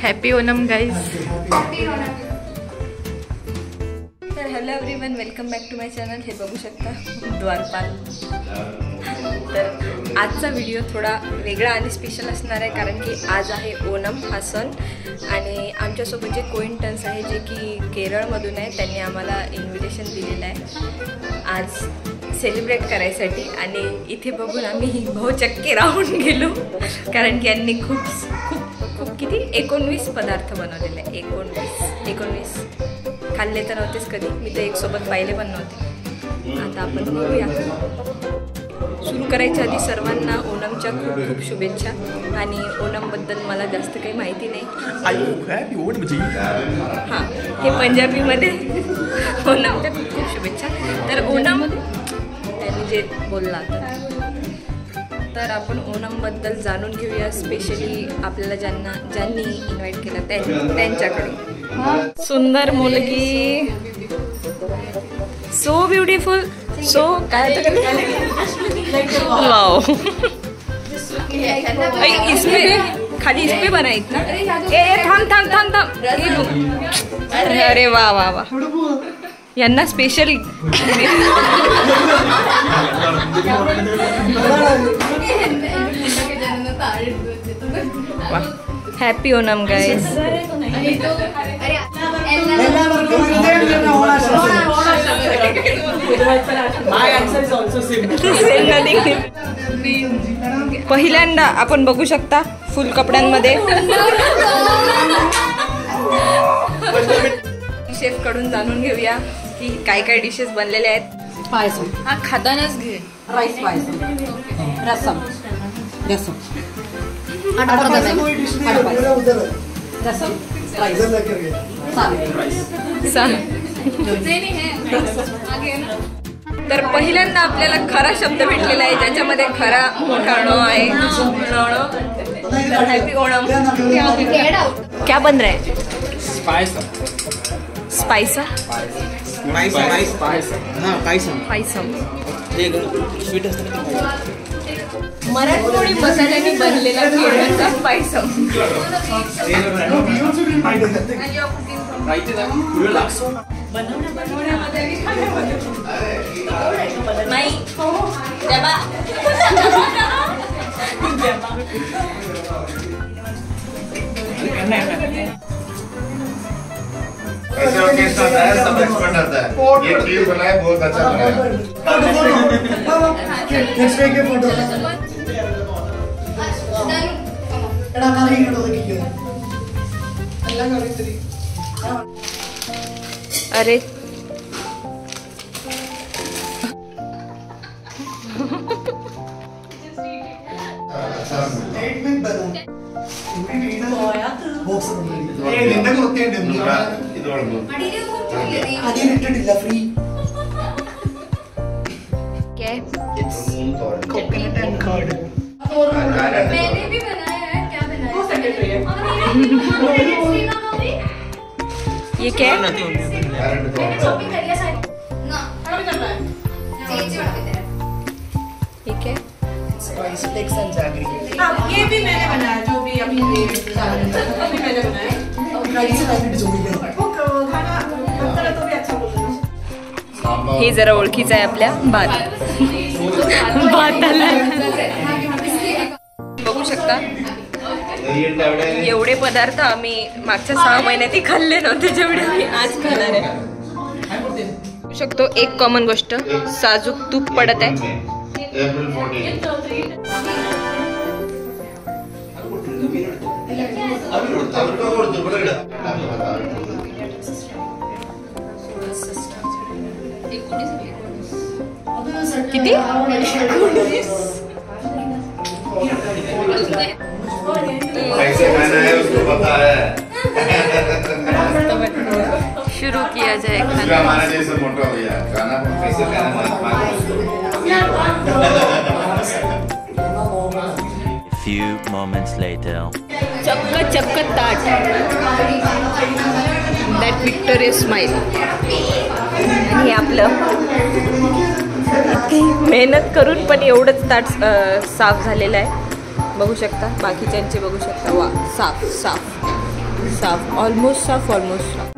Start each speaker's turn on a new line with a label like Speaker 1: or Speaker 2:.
Speaker 1: Happy Onam guys. तर hello everyone, welcome back to my channel. हे बघू शकता द्वारपाल. तर आजचा व्हिडिओ थोडा वेगळा आणि स्पेशल असणार आहे, कारण की आज आहे ओणम हा सण आणि आमच्यासोबत जे कोइंटन्स आहे जे की केरळमधून आहे, त्यांनी आम्हाला इन्व्हिटेशन दिलेलं आहे आज सेलिब्रेट करायसाठी. आणि इथे बघून आम्ही बहुचक्के राहून गेलो, कारण की यांनी खूप किती 19 पदार्थ बनवलेले आहे. 19 खाल्ले तर नव्हतेच कधी, मी तर एक सोबत पाहिले पण नव्हते. आता आपण बघूया. सुरू करायच्या आधी सर्वांना ओणमच्या खूप शुभेच्छा. आणि ओणमबद्दल मला जास्त काही माहिती नाही. हां, हे पंजाबीमध्ये ओणमच्या खूप शुभेच्छा. तर ओणम त्यांनी जे बोलला तर आपण ओणमबद्दल जाणून घेऊया, स्पेशली आपल्याला ज्यांनी इन्व्हाइट केलं त्यांच्याकडे. सुंदर मुलगी, सो ब्युटिफुल, सो काय वाव. इसमें खाली इसमें बनाइत ना. थांब. अरे वा वा वा, यांना स्पेशली हॅपी ओणम गाईज. पहिल्यांदा आपण बघू शकता फुल कपड्यांमध्ये शेफ कडून जाणून घेऊया की काय काय डिशेस बनलेले आहेत.
Speaker 2: पायसम,
Speaker 1: हा खातानाच घे.
Speaker 2: राईस पायसम, रसम, रसम,
Speaker 1: तर पहिल्यांदा आपल्याला खरा शब्द भेटलेला आहे, ज्याच्यामध्ये खरा मोठा ण आहे. हॅपी ओणम. क्या बन रहा है? स्पाइसा. मराठमोळी मसाल्याने बनलेला केरळचा पायसम.
Speaker 3: टेस्ट आता है, सब एक्सपर्ट आता है. ये खीर बनाया बहुत अच्छा बनाया.
Speaker 1: अरे
Speaker 3: कोकोनट एंड कर्ड.
Speaker 4: मैंने भी बनाया है. क्या बनाया
Speaker 1: ये क्या है?
Speaker 4: शॉपिंग कर लिया सारी ना.
Speaker 1: ये क्या है?
Speaker 2: Spice flakes and jaggery.
Speaker 5: ये भी मैंने बनाया, जो भी अभी मैंने बनाया. तो भी अच्छा बोल.
Speaker 1: हे जरा ओळखीचं आहे आपल्या भाताला. बघू शकता एवढे पदार्थ आम्ही मागच्या 6 महिन्यात खाल्ले नव्हते जेवढे आम्ही आज खाणार आहे. बघू शकतो एक कॉमन गोष्ट, साजूक तूप पडत आहे. किती?
Speaker 3: कैसे खाना है उसको पता है.
Speaker 1: शुरू किया जाए
Speaker 3: खाना. हमारा जैसे मोटा हो गया खाना कैसे खाना
Speaker 6: Few moments later.
Speaker 1: चक्क ताट. That victorious smile. आणि आपलं मेहनत करून पण एवढंच ताट साफ झालेलं आहे. बघू शकता बाकीच्यांचे बघू शकता. वा, साफ साफ, ऑलमोस्ट साफ, ऑलमोस्ट साफ.